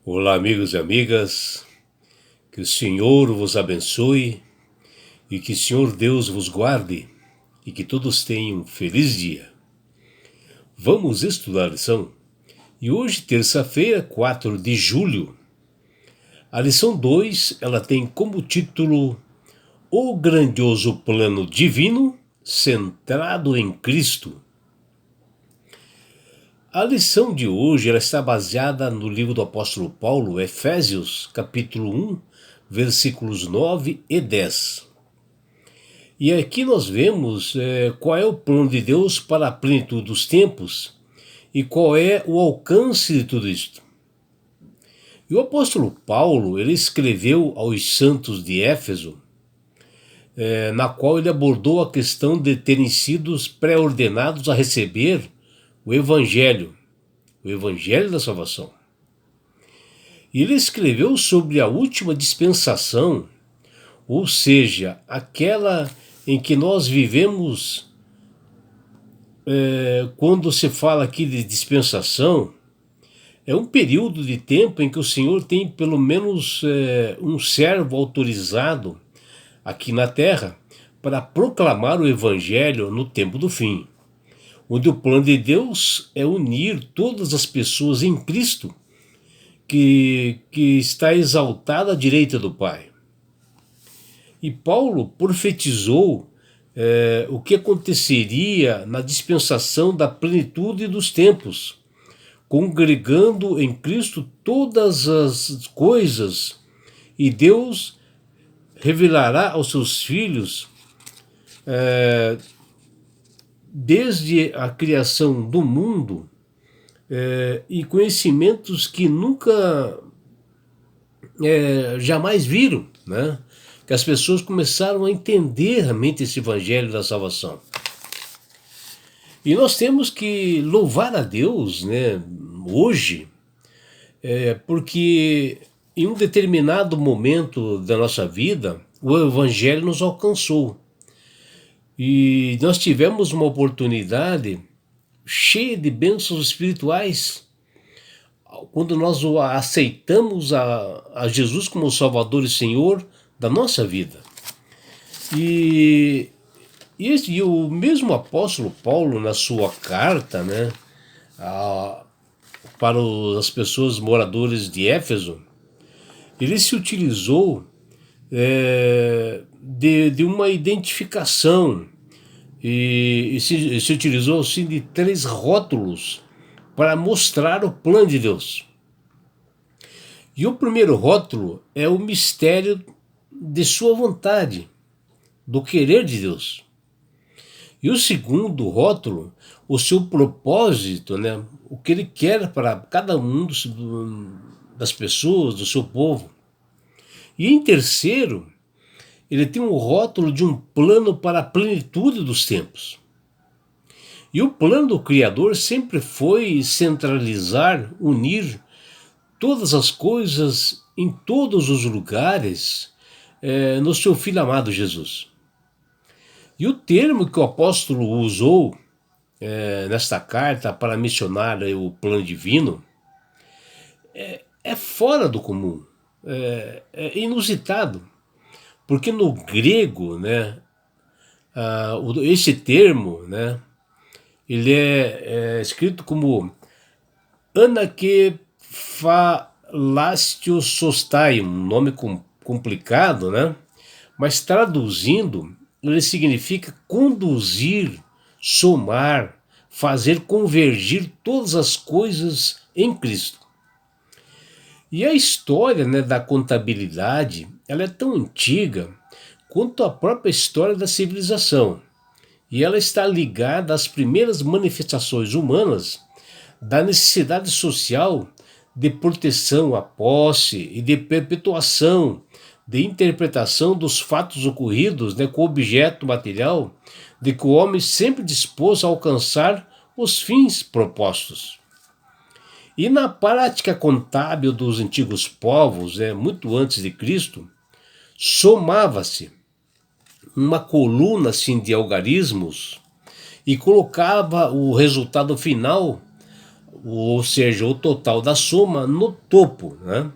Olá, amigos e amigas, que o Senhor vos abençoe e que o Senhor Deus vos guarde e que todos tenham um feliz dia. Vamos estudar a lição? E hoje, terça-feira, 4 de julho, a lição 2, ela tem como título O Grandioso Plano Divino Centrado em Cristo. A lição de hoje ela está baseada no livro do apóstolo Paulo, Efésios, capítulo 1, versículos 9 e 10. E aqui nós vemos qual é o plano de Deus para a plenitude dos tempos e qual é o alcance de tudo isto. E o apóstolo Paulo, ele escreveu aos santos de Éfeso, na qual ele abordou a questão de terem sido pré-ordenados a receber o Evangelho da salvação. E ele escreveu sobre a última dispensação, ou seja, aquela em que nós vivemos. Quando se fala aqui de dispensação, é um período de tempo em que o Senhor tem pelo menos um servo autorizado aqui na terra para proclamar o Evangelho no tempo do fim, onde o plano de Deus é unir todas as pessoas em Cristo, que está exaltado à direita do Pai. E Paulo profetizou o que aconteceria na dispensação da plenitude dos tempos, congregando em Cristo todas as coisas, e Deus revelará aos seus filhos, desde a criação do mundo, e conhecimentos que nunca, jamais viram, né? Que as pessoas começaram a entender realmente esse evangelho da salvação. E nós temos que louvar a Deus, né, hoje, porque em um determinado momento da nossa vida, o evangelho nos alcançou. E nós tivemos uma oportunidade cheia de bênçãos espirituais, quando nós aceitamos a Jesus como Salvador e Senhor da nossa vida. E o mesmo apóstolo Paulo, na sua carta, né, para as pessoas moradores de Éfeso, ele se utilizou de uma identificação e se utilizou assim de 3 rótulos para mostrar o plano de Deus. E o primeiro rótulo é o mistério de sua vontade, do querer de Deus. E o segundo rótulo, o seu propósito, né, o que ele quer para cada um das pessoas, do seu povo. E em terceiro, ele tem um rótulo de um plano para a plenitude dos tempos. E o plano do Criador sempre foi centralizar, unir todas as coisas em todos os lugares no seu Filho amado Jesus. E o termo que o apóstolo usou nesta carta para mencionar o plano divino é fora do comum, é inusitado, porque no grego, né, esse termo, né, ele é escrito como anakephalastiosostai, um nome complicado, né? Mas traduzindo, ele significa conduzir, somar, fazer convergir todas as coisas em Cristo. E a história, né, da contabilidade, ela é tão antiga quanto a própria história da civilização. E ela está ligada às primeiras manifestações humanas da necessidade social de proteção à posse e de perpetuação, de interpretação dos fatos ocorridos, né, com o objeto material, de que o homem sempre disposto a alcançar os fins propostos. E na prática contábil dos antigos povos, muito antes de Cristo, somava-se uma coluna assim, de algarismos e colocava o resultado final ou seja, o total da soma no topo, né?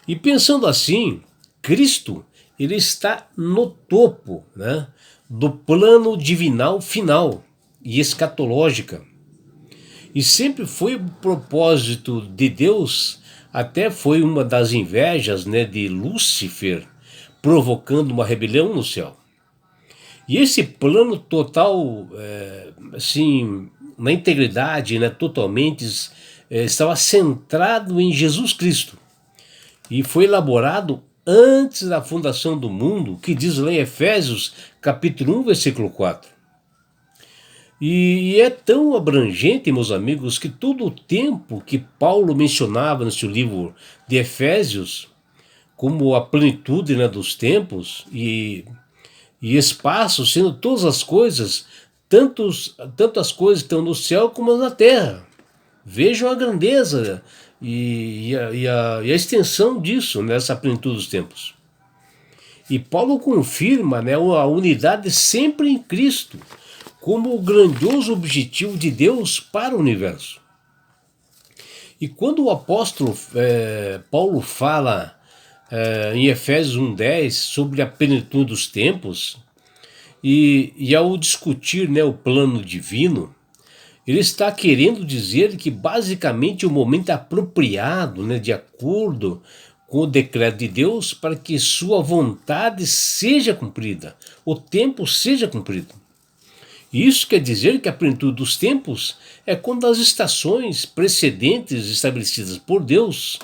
E pensando assim, Cristo, ele está no topo, né, do plano divinal final e escatológica. E sempre foi o propósito de Deus, até foi uma das invejas, né, de Lúcifer, provocando uma rebelião no céu. E esse plano total, assim, na integridade, né, totalmente, estava centrado em Jesus Cristo. E foi elaborado antes da fundação do mundo, que diz lá em Efésios, capítulo 1, versículo 4. E é tão abrangente, meus amigos, que todo o tempo que Paulo mencionava no seu livro de Efésios, como a plenitude, né, dos tempos e espaço, sendo todas as coisas, tanto as coisas que estão no céu como as na terra. Vejam a grandeza e a extensão disso, nessa plenitude dos tempos. E Paulo confirma, né, a unidade sempre em Cristo, como o grandioso objetivo de Deus para o universo. E quando o apóstolo Paulo fala em Efésios 1:10 sobre a plenitude dos tempos, e ao discutir, né, o plano divino, ele está querendo dizer que basicamente o momento é apropriado, né, de acordo com o decreto de Deus para que sua vontade seja cumprida, o tempo seja cumprido. Isso quer dizer que a plenitude dos tempos é quando as estações precedentes estabelecidas por Deus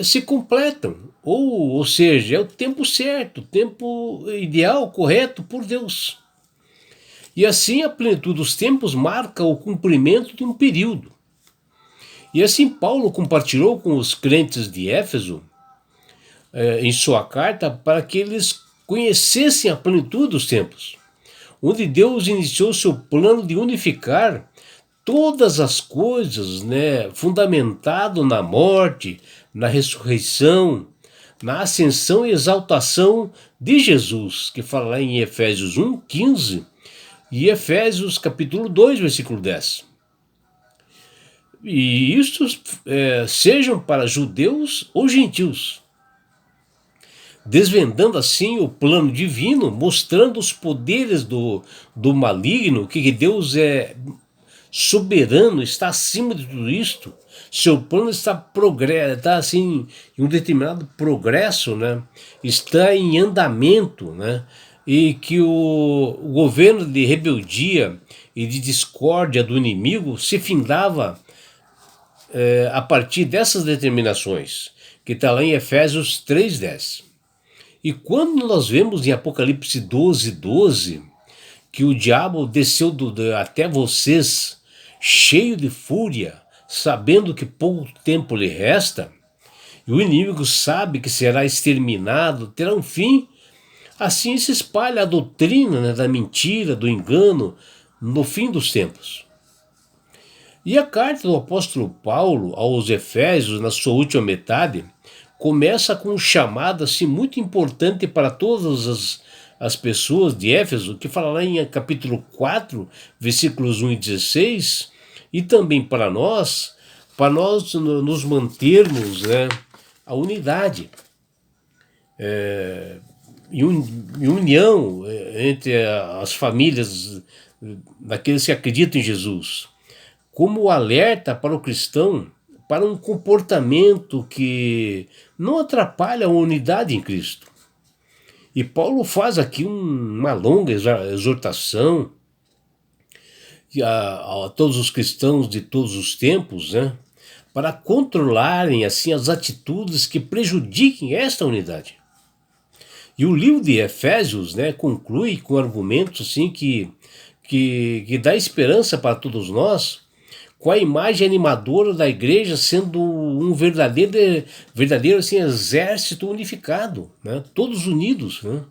se completam, ou seja, é o tempo certo, o tempo ideal, correto por Deus. E assim a plenitude dos tempos marca o cumprimento de um período. E assim Paulo compartilhou com os crentes de Éfeso, em sua carta, para que eles conhecessem a plenitude dos tempos, onde Deus iniciou seu plano de unificar todas as coisas, né, fundamentado na morte, na ressurreição, na ascensão e exaltação de Jesus, que fala lá em Efésios 1:15 e Efésios capítulo 2, versículo 10. E isto sejam para judeus ou gentios, desvendando assim o plano divino, mostrando os poderes do maligno, que Deus é soberano, está acima de tudo isto. Seu plano está assim em um determinado progresso, né? Está em andamento, né? E que o governo de rebeldia e de discórdia do inimigo se findava a partir dessas determinações, que está lá em Efésios 3:10. E quando nós vemos em Apocalipse 12:12, que o diabo desceu até vocês cheio de fúria, sabendo que pouco tempo lhe resta, e o inimigo sabe que será exterminado, terá um fim, assim se espalha a doutrina, né, da mentira, do engano, no fim dos tempos. E a carta do apóstolo Paulo aos Efésios, na sua última metade, começa com um chamado assim, muito importante para todas as pessoas de Éfeso, que fala lá em capítulo 4, versículos 1 e 16, e também para nós nos mantermos, né, a unidade, em união entre as famílias daqueles que acreditam em Jesus, como alerta para o cristão para um comportamento que não atrapalha a unidade em Cristo. E Paulo faz aqui uma longa exortação a todos os cristãos de todos os tempos, né, para controlarem assim as atitudes que prejudiquem esta unidade. E o livro de Efésios, né, conclui com argumentos assim que dá esperança para todos nós, com a imagem animadora da igreja sendo um verdadeiro assim, exército unificado, né? Todos unidos, né?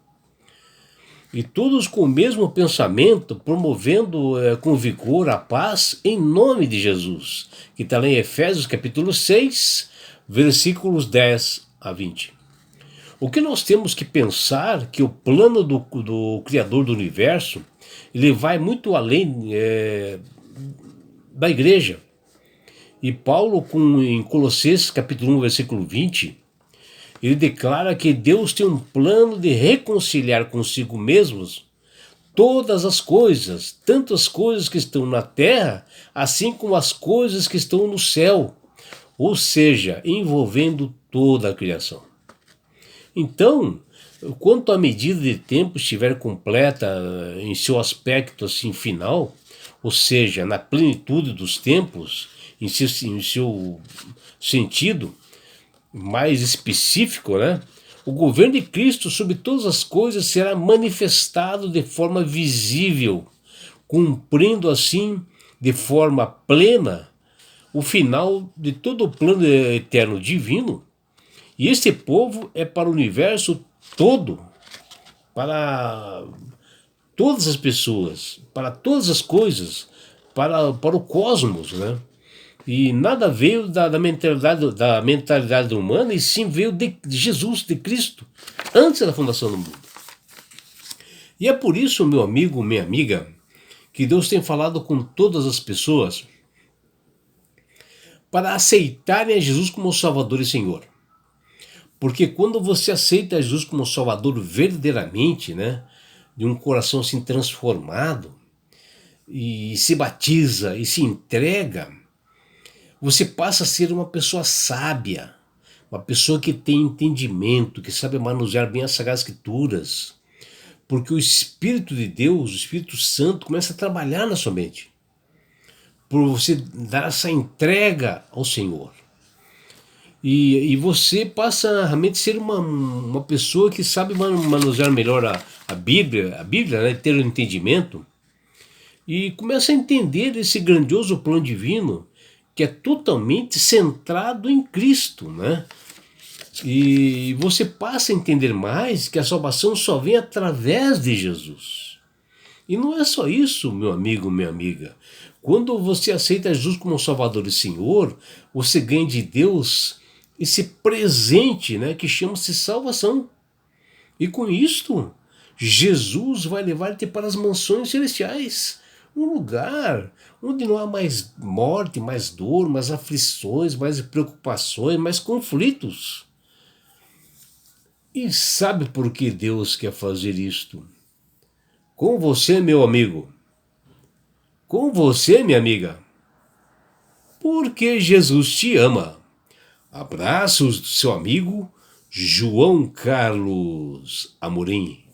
E todos com o mesmo pensamento, promovendo com vigor a paz em nome de Jesus, que está lá em Efésios capítulo 6, versículos 10 a 20. O que nós temos que pensar que o plano do Criador do Universo, ele vai muito além da igreja. E Paulo, em Colossenses capítulo 1, versículo 20, ele declara que Deus tem um plano de reconciliar consigo mesmos todas as coisas, tanto as coisas que estão na terra, assim como as coisas que estão no céu, ou seja, envolvendo toda a criação. Então, quanto a medida de tempo estiver completa em seu aspecto assim final, ou seja, na plenitude dos tempos, em seu sentido mais específico, né? O governo de Cristo sobre todas as coisas será manifestado de forma visível, cumprindo assim de forma plena o final de todo o plano eterno divino. E este povo é para o universo todo, para todas as pessoas, para todas as coisas, para o cosmos, né? E nada veio da mentalidade humana, e sim veio de Jesus, de Cristo, antes da fundação do mundo. E é por isso, meu amigo, minha amiga, que Deus tem falado com todas as pessoas para aceitarem a Jesus como Salvador e Senhor. Porque quando você aceita Jesus como Salvador verdadeiramente, né, de um coração assim transformado, e se batiza e se entrega, você passa a ser uma pessoa sábia, uma pessoa que tem entendimento, que sabe manusear bem as Sagradas Escrituras, porque o Espírito de Deus, o Espírito Santo, começa a trabalhar na sua mente, por você dar essa entrega ao Senhor. E você passa realmente a ser uma pessoa que sabe manusear melhor a Bíblia, né, ter o entendimento, e começa a entender esse grandioso plano divino que é totalmente centrado em Cristo, né? E você passa a entender mais que a salvação só vem através de Jesus. E não é só isso, meu amigo, minha amiga. Quando você aceita Jesus como Salvador e Senhor, você ganha de Deus esse presente, né, que chama-se salvação. E com isto, Jesus vai levar-te para as mansões celestiais, um lugar onde não há mais morte, mais dor, mais aflições, mais preocupações, mais conflitos. E sabe por que Deus quer fazer isto? Com você, meu amigo. Com você, minha amiga. Porque Jesus te ama. Abraços do seu amigo João Carlos Amorim.